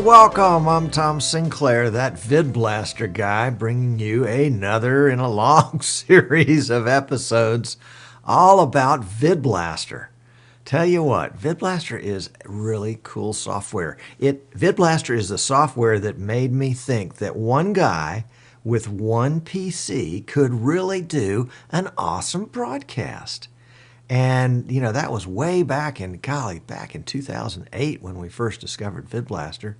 welcome. I'm Tom Sinclair, that VidBlaster guy, bringing you another in a long series of episodes all about VidBlaster. Tell you what, VidBlaster is really cool software. VidBlaster is the software that made me think that one guy with one PC could really do an awesome broadcast. And, you know, that was way back in 2008 when we first discovered VidBlaster.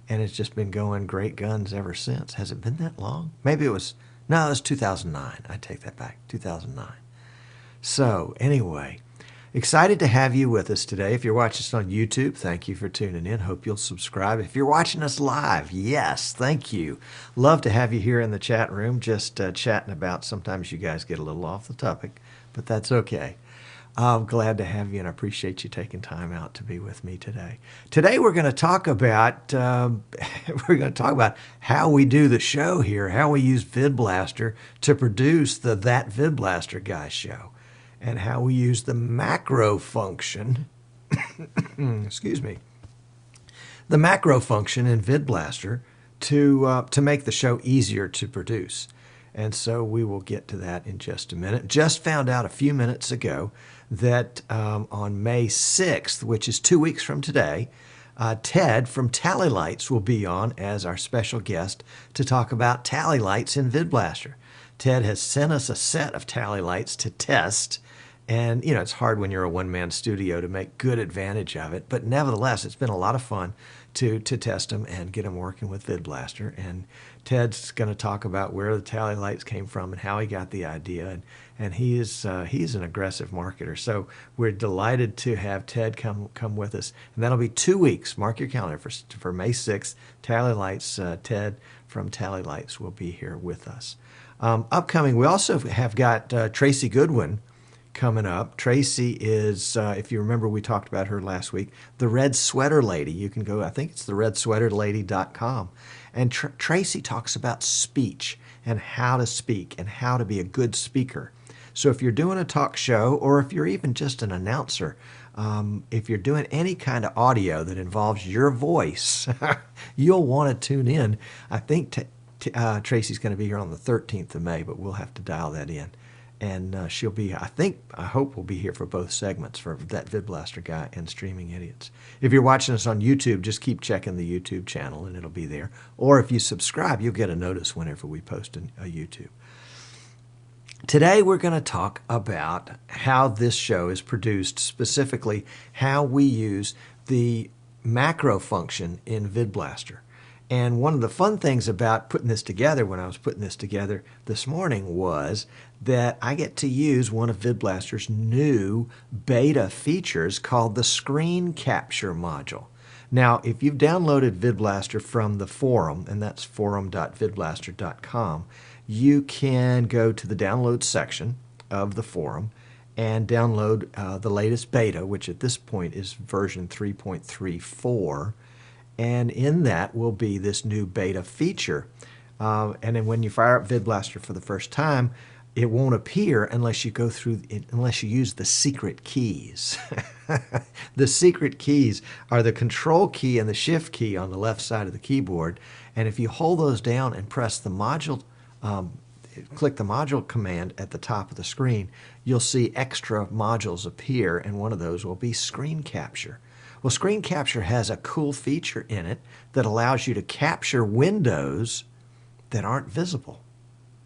And it's just been going great guns ever since. Has it been that long? Maybe it was 2009. I take that back, 2009. So, anyway, excited to have you with us today. If you're watching us on YouTube, thank you for tuning in. Hope you'll subscribe. If you're watching us live, yes, thank you. Love to have you here in the chat room, just chatting about. Sometimes you guys get a little off the topic, but that's okay. I'm glad to have you, and I appreciate you taking time out to be with me today. Today we're going to talk about how we do the show here, how we use VidBlaster to produce the That VidBlaster Guy show, and how we use the macro function. Excuse me, the macro function in VidBlaster to make the show easier to produce. And so we will get to that in just a minute. Just found out a few minutes ago that on May 6th, which is 2 weeks from today, Ted from Tally Lights will be on as our special guest to talk about Tally Lights in VidBlaster. Ted has sent us a set of Tally Lights to test. And, you know, it's hard when you're a one-man studio to make good advantage of it. But nevertheless, it's been a lot of fun to test them and get them working with VidBlaster. And Ted's going to talk about where the Tally Lights came from and how he got the idea. And he's an aggressive marketer. So we're delighted to have Ted come with us. And that'll be 2 weeks. Mark your calendar for May 6th. Tally Lights, Ted from Tally Lights will be here with us. Upcoming, we also have got Tracy Goodwin coming up. Tracy is, if you remember, we talked about her last week, the Red Sweater Lady. You can go, I think it's theredsweaterlady.com. And Tracy talks about speech and how to speak and how to be a good speaker. So if you're doing a talk show, or if you're even just an announcer, if you're doing any kind of audio that involves your voice, you'll want to tune in. I think Tracy's going to be here on the 13th of May, but we'll have to dial that in. And she'll be, I hope we'll be here for both segments, for That VidBlaster Guy and Streaming Idiots. If you're watching us on YouTube, just keep checking the YouTube channel and it'll be there. Or if you subscribe, you'll get a notice whenever we post a YouTube. Today we're going to talk about how this show is produced, specifically how we use the macro function in VidBlaster. And one of the fun things about putting this together, when I was putting this together this morning, was that I get to use one of VidBlaster's new beta features called the Screen Capture module. Now, if you've downloaded VidBlaster from the forum, and that's forum.vidblaster.com, you can go to the download section of the forum and download the latest beta, which at this point is version 3.34. And in that will be this new beta feature. And then when you fire up VidBlaster for the first time, it won't appear unless you go through it, unless you use the secret keys. The secret keys are the control key and the shift key on the left side of the keyboard. And if you hold those down and press the module, click the module command at the top of the screen, you'll see extra modules appear, and one of those will be Screen Capture. Well, Screen Capture has a cool feature in it that allows you to capture windows that aren't visible,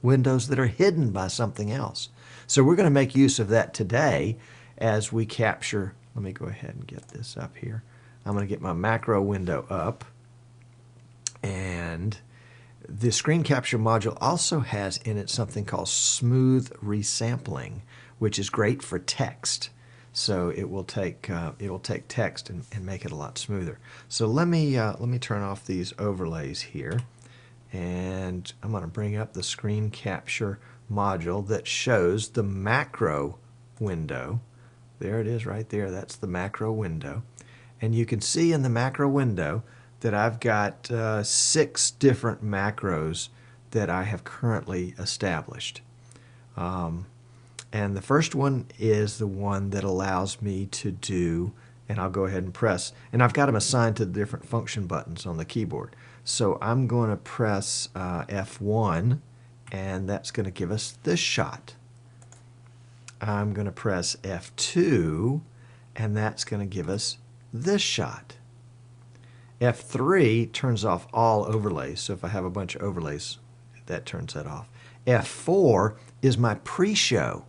windows that are hidden by something else. So we're going to make use of that today as we capture. Let me go ahead and get this up here. I'm going to get my macro window up. And the Screen Capture module also has in it something called smooth resampling, which is great for text. So it will take text and make it a lot smoother. So let me turn off these overlays here, and I'm going to bring up the Screen Capture module that shows the macro window. There it is right there. That's the macro window. And you can see in the macro window that I've got 6 different macros that I have currently established. And the first one is the one that allows me to do And I'll go ahead and press. And I've got them assigned to the different function buttons on the keyboard. So I'm going to press F1, and that's going to give us this shot. I'm going to press F2, and that's going to give us this shot. F3 turns off all overlays, so if I have a bunch of overlays, that turns that off. F4 is my pre-show.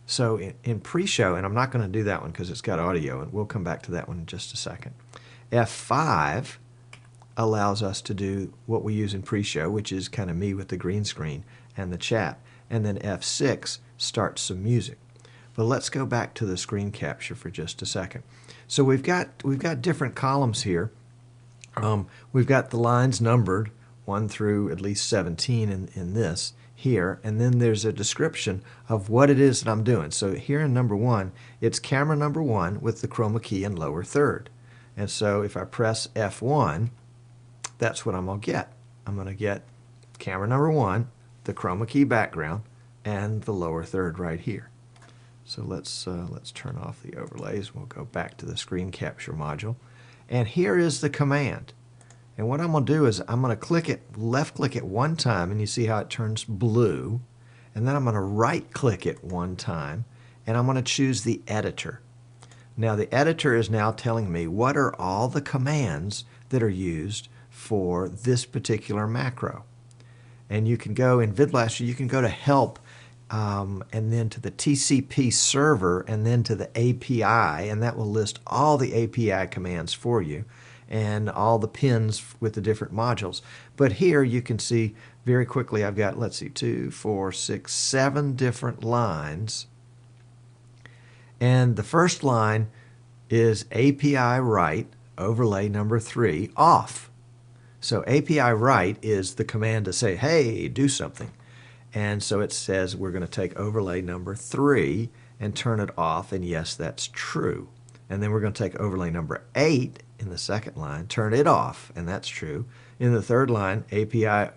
So in pre-show, and I'm not going to do that one because it's got audio, and we'll come back to that one in just a second. F5 allows us to do what we use in pre-show, which is kind of me with the green screen and the chat. And then F6 starts some music. But let's go back to the screen capture for just a second. So we've got different columns here. We've got the lines numbered 1 through at least 17 in this here, and then there's a description of what it is that I'm doing. So here in number 1, it's camera number 1 with the chroma key in lower third. And so if I press F1, that's what I'm going to get. I'm going to get camera number 1, the chroma key background, and the lower third right here. So let's turn off the overlays. We'll go back to the screen capture module. And here is the command. And what I'm going to do is I'm going to click it, left click it one time, and you see how it turns blue. And then I'm going to right click it one time, and I'm going to choose the editor. Now the editor is now telling me what are all the commands that are used for this particular macro. And you can go in VidBlaster, you can go to help, and then to the TCP server, and then to the API, and that will list all the API commands for you and all the pins with the different modules. But here you can see very quickly I've got, let's see, 2, 4, 6, 7 different lines. And the first line is API write, overlay number 3, off. So API write is the command to say, hey, do something. And so it says we're going to take overlay number 3 and turn it off, and yes, that's true. And then we're going to take overlay number 8 in the second line, turn it off, and that's true. In the third line, API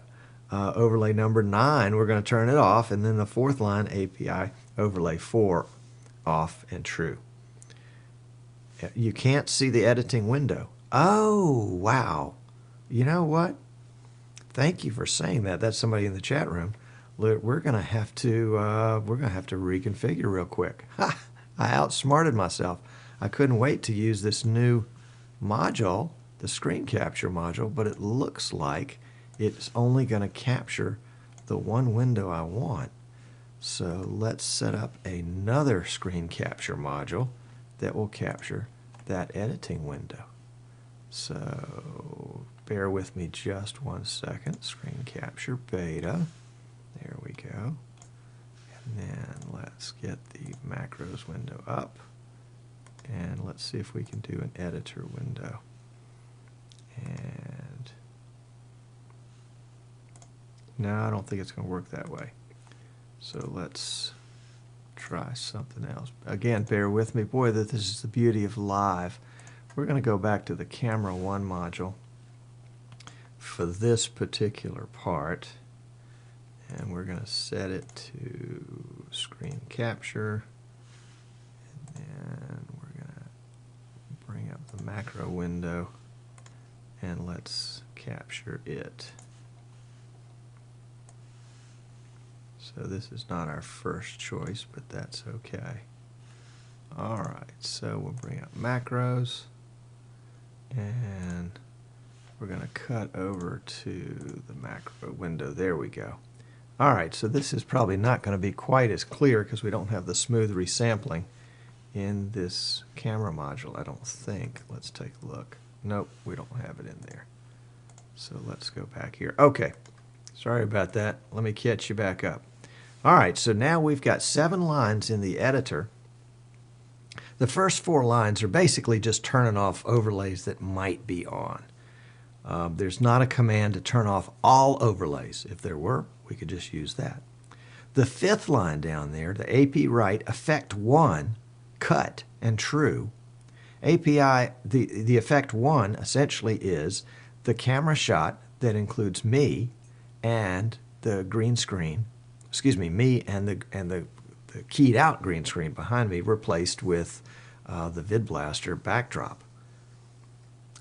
overlay number 9, we're going to turn it off, and then the fourth line, API overlay 4, off and true. You can't see the editing window. Oh, wow. You know what? Thank you for saying that. That's somebody in the chat room. We're going to have to reconfigure real quick. Ha! I outsmarted myself. I couldn't wait to use this new module, the screen capture module, but it looks like it's only going to capture the one window I want. So let's set up another screen capture module that will capture that editing window. So bear with me just one second. Screen capture beta. There we go. And then let's get the macros window up. And let's see if we can do an editor window. And no, I don't think it's going to work that way. So let's try something else. Again, bear with me. Boy, this is the beauty of live. We're going to go back to the camera 1 module for this particular part. And we're going to set it to screen capture. And then we're going to bring up the macro window. And let's capture it. So this is not our first choice, but that's okay. Alright, so we'll bring up macros. And we're going to cut over to the macro window. There we go. Alright, so this is probably not going to be quite as clear because we don't have the smooth resampling in this camera module, I don't think. Let's take a look. Nope, we don't have it in there. So let's go back here. Okay, sorry about that. Let me catch you back up. Alright, so now we've got 7 lines in the editor. The first 4 lines are basically just turning off overlays that might be on. There's not a command to turn off all overlays. If there were, we could just use that. The 5th line down there, the AP write, effect 1, cut, and true. API, the effect 1 essentially is the camera shot that includes me and the green screen, me and the keyed out green screen behind me replaced with the VidBlaster backdrop.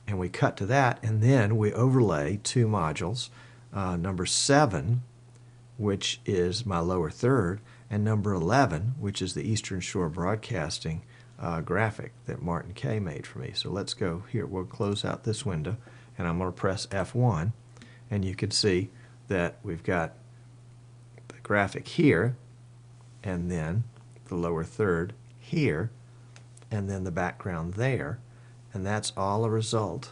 And we cut to that, and then we overlay two modules, number 7, which is my lower third, and number 11, which is the Eastern Shore Broadcasting graphic that Martin Kay made for me. So let's go here. We'll close out this window, and I'm going to press F1, and you can see that we've got the graphic here, and then the lower third here, and then the background there. And that's all a result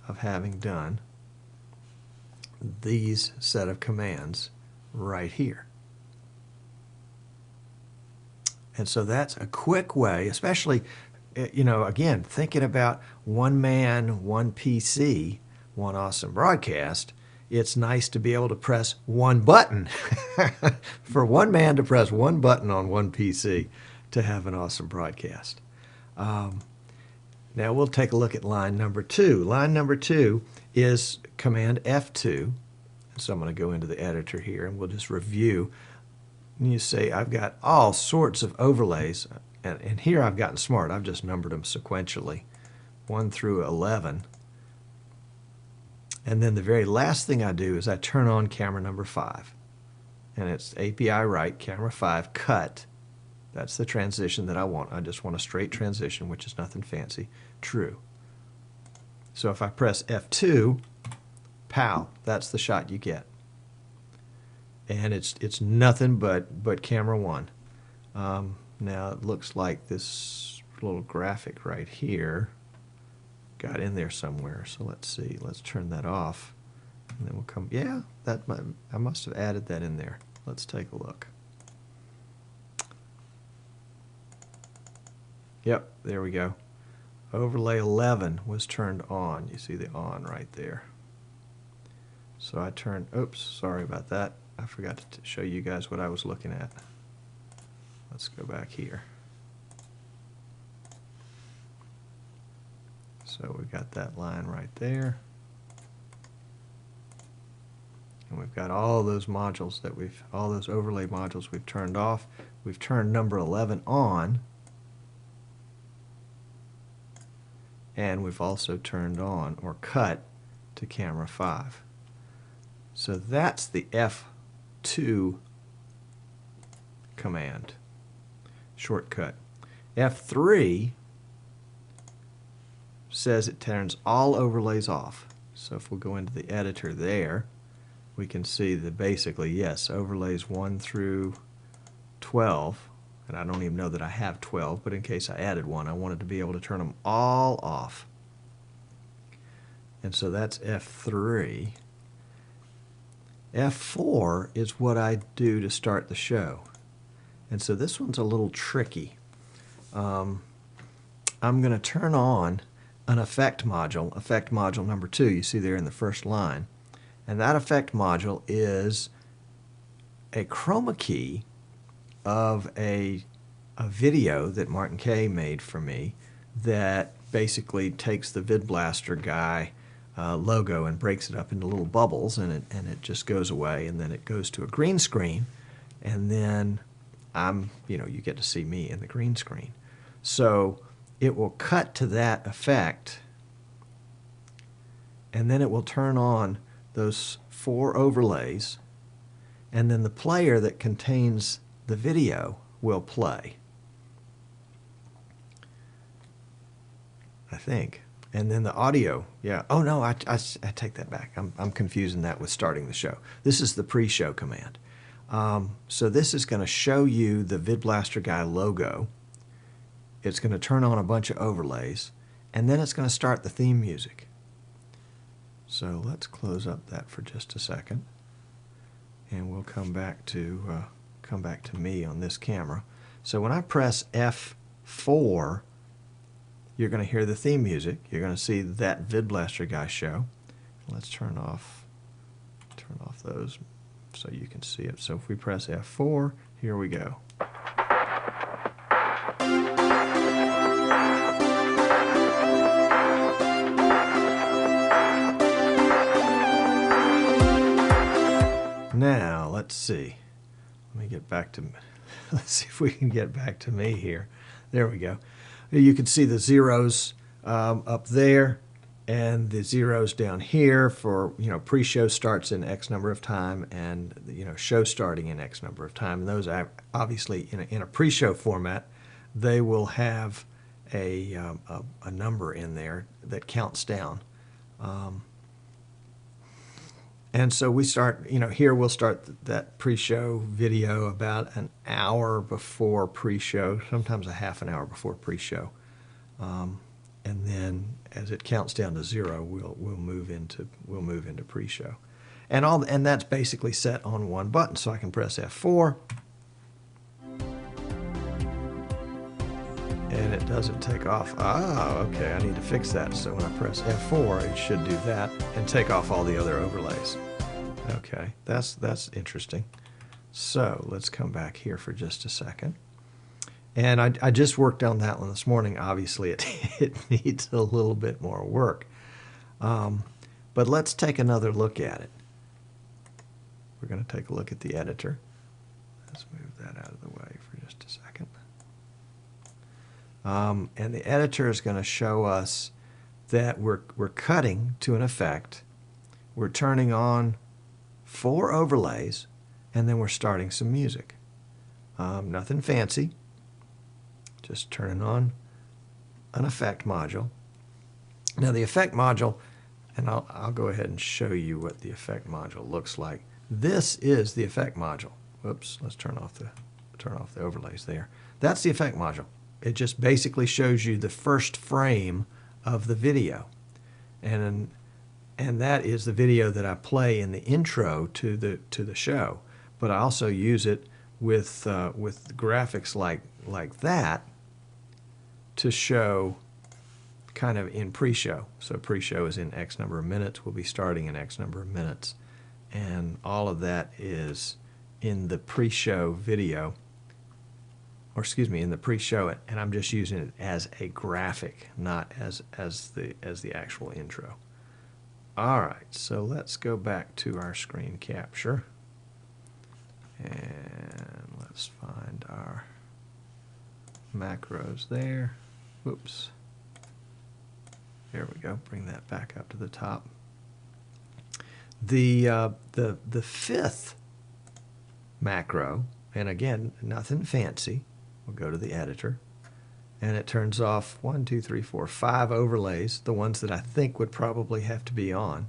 of having done these set of commands right here. And so that's a quick way, especially, you know, again, thinking about one man, one PC, one awesome broadcast. It's nice to be able to press one button. For one man to press one button on one PC to have an awesome broadcast. Now we'll take a look at line number 2. Line number 2 is Command F2. So I'm going to go into the editor here and we'll just review. And you see I've got all sorts of overlays. And here I've gotten smart. I've just numbered them sequentially, 1 through 11. And then the very last thing I do is I turn on camera number 5. And it's API right, camera 5, cut. That's the transition that I want. I just want a straight transition, which is nothing fancy. True. So if I press F2, pow, that's the shot you get. And it's nothing but camera 1. Now it looks like this little graphic right here got in there somewhere. So let's see. Let's turn that off. And then we'll come. Yeah, I must have added that in there. Let's take a look. Yep, there we go. Overlay 11 was turned on. You see the on right there. So I turned, oops, sorry about that. I forgot to show you guys what I was looking at. Let's go back here. So we got that line right there. And we've got all those modules that all those overlay modules we've turned off. We've turned number 11 on. And we've also turned on or cut to camera 5. So that's the F2 command, shortcut. F3 says it turns all overlays off. So if we'll go into the editor there, we can see that basically, yes, overlays 1 through 12. And I don't even know that I have 12, but in case I added one, I wanted to be able to turn them all off. And so that's F3. F4 is what I do to start the show. And so this one's a little tricky. I'm going to turn on an effect module number 2, you see there in the first line. And that effect module is a chroma key of a video that Martin Kay made for me that basically takes the VidBlaster Guy logo and breaks it up into little bubbles, and it just goes away, and then it goes to a green screen, and then you get to see me in the green screen. So it will cut to that effect, and then it will turn on those 4 overlays, and then the player that contains the video will play, I think. And then the audio, yeah. Oh no, I take that back. I'm confusing that with starting the show. This is the pre-show command. So this is going to show you the VidBlaster Guy logo. It's going to turn on a bunch of overlays, and then it's going to start the theme music. So let's close up that for just a second, and we'll come back to me on this camera. So when I press F4, you're going to hear the theme music. You're going to see That VidBlaster Guy show. Let's turn off those so you can see it. So if we press F4, here we go. Now let's see. Let me get back to. Let's see if we can get back to me here. There we go. You can see the zeros up there and the zeros down here for, pre-show starts in X number of time and, show starting in X number of time. And those obviously in a pre-show format, they will have a number in there that counts down. And so we start, here we'll start that pre-show video about an hour before pre-show, sometimes a half an hour before pre-show. And then as it counts down to 0, we'll move into pre-show. And that's basically set on one button. So I can press F4 and it doesn't take off. Ah, okay, I need to fix that. So when I press F4, it should do that and take off all the other overlays. Okay, that's interesting. So let's come back here for just a second. And I just worked on that one this morning. Obviously, it needs a little bit more work. But let's take another look at it. We're going to take a look at the editor. Let's move that out of the way for just a second. And the editor is going to show us that we're cutting to an effect. We're turning on 4 overlays, and then we're starting some music. Nothing fancy. Just turning on an effect module. Now the effect module, and I'll go ahead and show you what the effect module looks like. This is the effect module. Whoops, let's turn off the overlays there. That's the effect module. It just basically shows you the first frame of the video. And that is the video that I play in the intro to the show. But I also use it with graphics like that to show kind of in pre-show. So pre-show is in X number of minutes. We'll be starting in X number of minutes. And all of that is in the pre-show video, or excuse me, in the pre-show, and I'm just using it as a graphic, not as the actual intro. All right, so let's go back to our screen capture. And let's find our macros there. Whoops. There we go. Bring that back up to the top. The 5th macro, and again, nothing fancy. We'll go to the editor, and it turns off 1, 2, 3, 4, 5 overlays, the ones that I think would probably have to be on.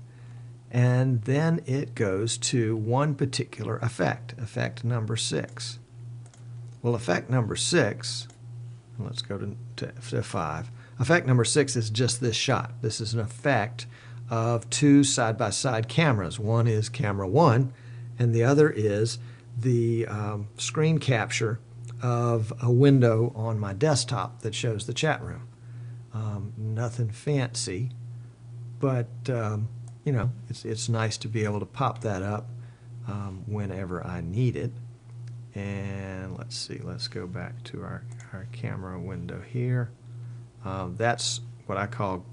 And then it goes to one particular effect, effect number 6. Well, effect number 6, let's go to 5. Effect number 6 is just this shot. This is an effect of 2 side-by-side cameras. One is camera 1, and the other is the screen capture of a window on my desktop that shows the chat room. Nothing fancy, but it's nice to be able to pop that up whenever I need it. And let's see, let's go back to our camera window here. That's what I call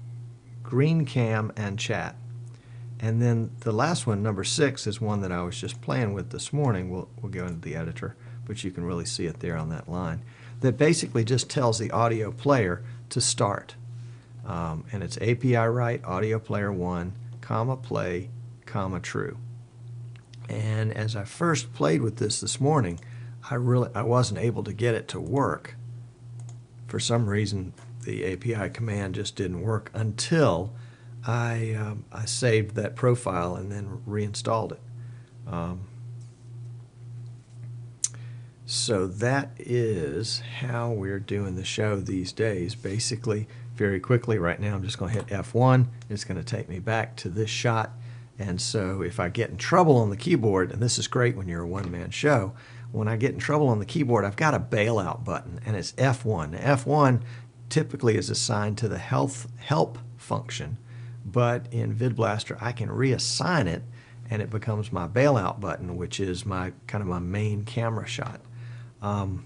green cam and chat. And then the last one, number 6, is one that I was just playing with this morning. We'll go into the editor, but you can really see it there on that line. That basically just tells the audio player to start. And it's API write, audio player 1, comma play, comma true. And as I first played with this morning, I wasn't able to get it to work. For some reason, the API command just didn't work until I saved that profile and then reinstalled it. So that is how we're doing the show these days. Basically, very quickly, right now I'm just going to hit F1. It's going to take me back to this shot. And so if I get in trouble on the keyboard, and this is great when you're a one-man show, when I get in trouble on the keyboard, I've got a bailout button, and it's F1. F1 typically is assigned to the help function, but in VidBlaster I can reassign it, and it becomes my bailout button, which is my kind of my main camera shot. No,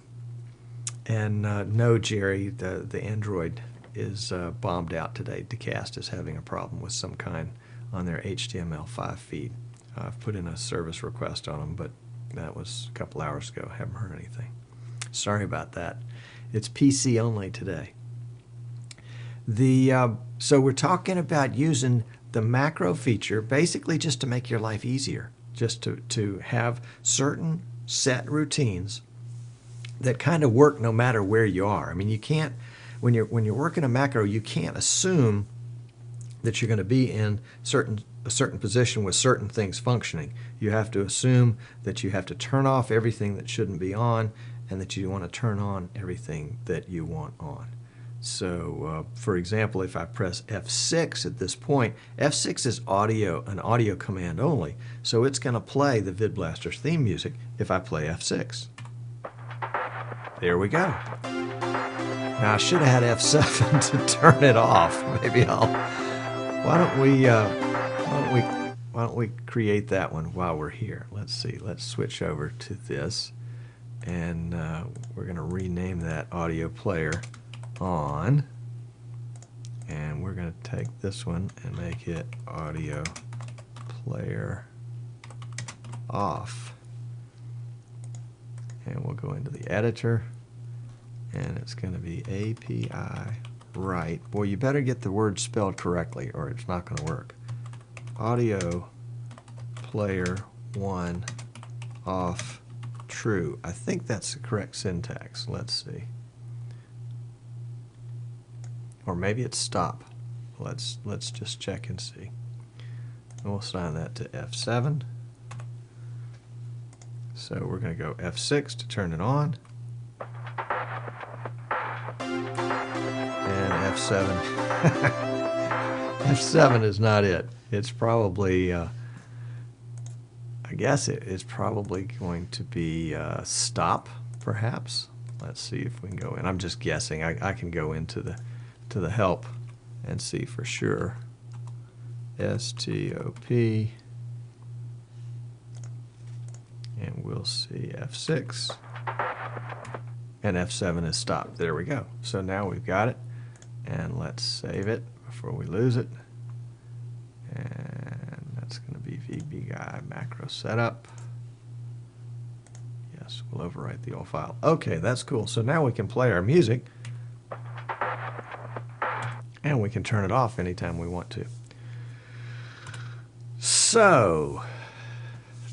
Jerry, the Android is bombed out today. Dcast is having a problem with some kind on their HTML5 feed. I've put in a service request on them, but that was a couple hours ago. Haven't heard anything. Sorry about that. It's PC only today. So we're talking about using the macro feature basically just to make your life easier, just to have certain set routines that kind of work no matter where you are. I mean, you can't, when you're working a macro, you can't assume that you're going to be in a certain position with certain things functioning. You have to assume that you have to turn off everything that shouldn't be on, and that you want to turn on everything that you want on. So, for example, if I press F6 at this point, F6 is an audio command only, so it's going to play the VidBlaster's theme music if I play F6. There we go. Now I should have had F7 to turn it off. Maybe why don't we create that one while we're here? Let's see. Let's switch over to this, and we're going to rename that audio player on, and we're going to take this one and make it audio player off, and we'll go into the editor, and it's going to be API right. Boy, you better get the word spelled correctly or it's not going to work. Audio player 1 off true. I think that's the correct syntax. Let's see. Or maybe it's stop. Let's just check and see. And we'll assign that to F7. So we're going to go F6 to turn it on. And F7. F7 is not it. It's probably, I guess it's probably going to be stop, perhaps. Let's see if we can go in. I'm just guessing. I can go into the help and see for sure. STOP, and we'll see F6, and F7 is stopped. There we go. So now we've got it, and let's save it before we lose it. And that's going to be VB Guy macro setup. Yes, we'll overwrite the old file. Okay, that's cool. So now we can play our music, and we can turn it off anytime we want to. So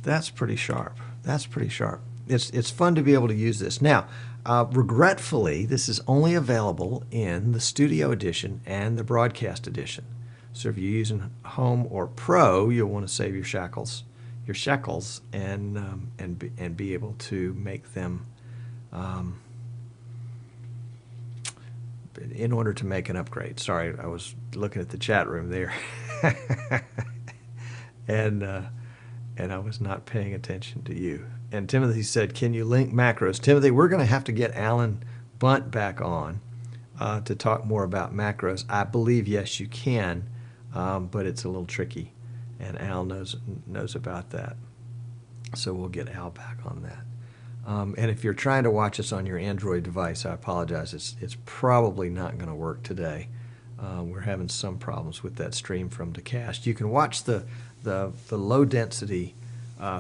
that's pretty sharp. That's pretty sharp. It's fun to be able to use this. Now, regretfully, this is only available in the Studio Edition and the Broadcast Edition. So if you're using Home or Pro, you'll want to save your shekels, and be able to make them in order to make an upgrade. Sorry, I was looking at the chat room there, and I was not paying attention to you. And Timothy said, "Can you link macros?" Timothy, we're going to have to get Alan Bunt back on to talk more about macros. I believe yes, you can, but it's a little tricky, and Al knows about that. So we'll get Al back on that. And if you're trying to watch us on your Android device, I apologize. It's probably not going to work today. We're having some problems with that stream from Decast. You can watch the low density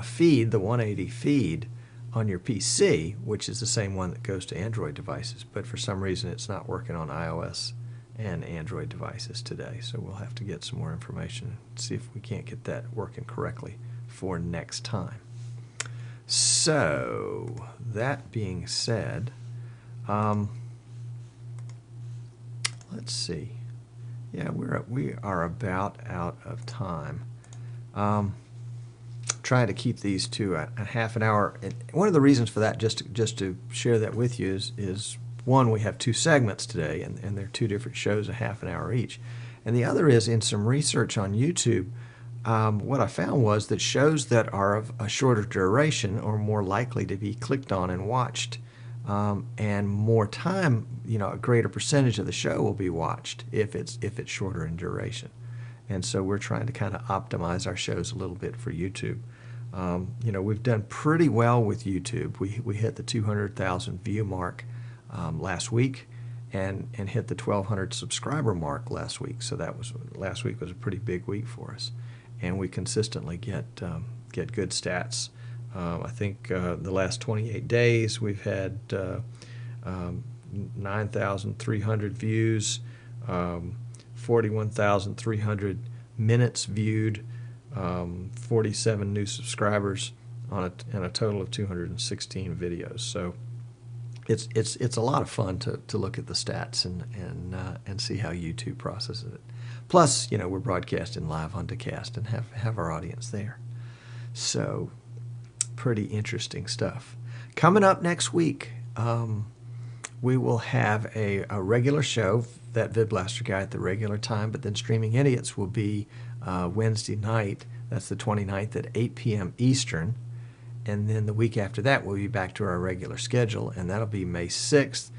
feed, the 180 feed, on your PC, which is the same one that goes to Android devices. But for some reason, it's not working on iOS and Android devices today. So we'll have to get some more information and see if we can't get that working correctly for next time. So that being said, let's see. Yeah, we are about out of time. Trying to keep these to a half an hour. And one of the reasons for that, just to share that with you, is one, we have two segments today, and they're two different shows, a half an hour each. And the other is, in some research on YouTube, what I found was that shows that are of a shorter duration are more likely to be clicked on and watched, and more time, a greater percentage of the show will be watched if it's shorter in duration. And so we're trying to kind of optimize our shows a little bit for YouTube. We've done pretty well with YouTube. We hit the 200,000 view mark last week, and hit the 1,200 subscriber mark last week. So last week was a pretty big week for us, and we consistently get good stats. I think the last 28 days we've had 9,300 views. 41,300 minutes viewed, 47 new subscribers and a total of 216 videos. So it's a lot of fun to look at the stats and see how YouTube processes it. Plus, we're broadcasting live on Decast and have our audience there. So pretty interesting stuff. Coming up next week, we will have a regular show, That VidBlaster Guy, at the regular time, but then Streaming Idiots will be Wednesday night. That's the 29th at 8 p.m. Eastern. And then the week after that, we'll be back to our regular schedule, and that'll be May 6th.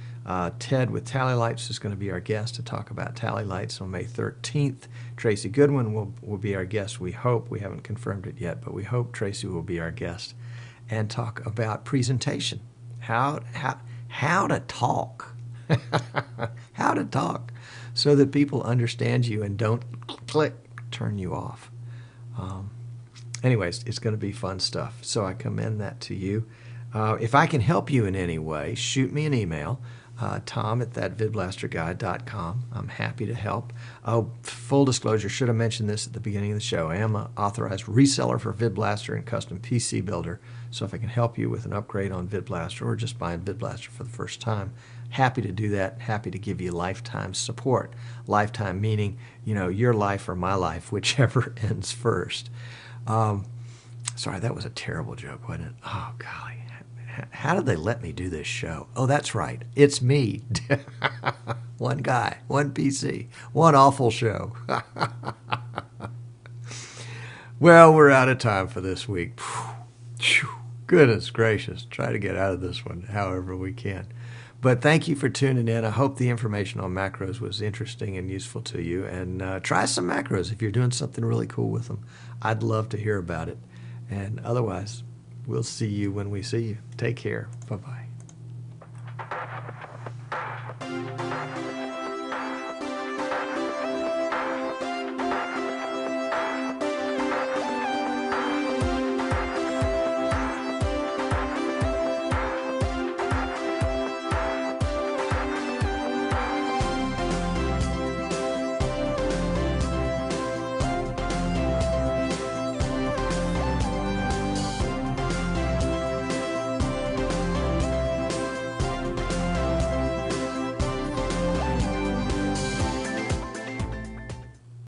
Ted with Tally Lights is going to be our guest to talk about tally lights on May 13th. Tracy Goodwin will be our guest, we hope. We haven't confirmed it yet, but we hope Tracy will be our guest and talk about presentation, how to talk, how to talk so that people understand you and don't turn you off. Anyways, it's going to be fun stuff, so I commend that to you. If I can help you in any way, shoot me an email, tom@thatvidblasterguy.com. I'm happy to help. Oh, full disclosure, should have mentioned this at the beginning of the show. I am an authorized reseller for VidBlaster and Custom PC Builder, so if I can help you with an upgrade on VidBlaster or just buying VidBlaster for the first time, happy to do that, happy to give you lifetime support. Lifetime meaning, your life or my life, whichever ends first. Sorry, that was a terrible joke, wasn't it? Oh, golly. How did they let me do this show? Oh, that's right. It's me. One guy, one PC, one awful show. Well, we're out of time for this week. Goodness gracious. Try to get out of this one however we can. But thank you for tuning in. I hope the information on macros was interesting and useful to you. And try some macros if you're doing something really cool with them. I'd love to hear about it. And otherwise, we'll see you when we see you. Take care. Bye-bye.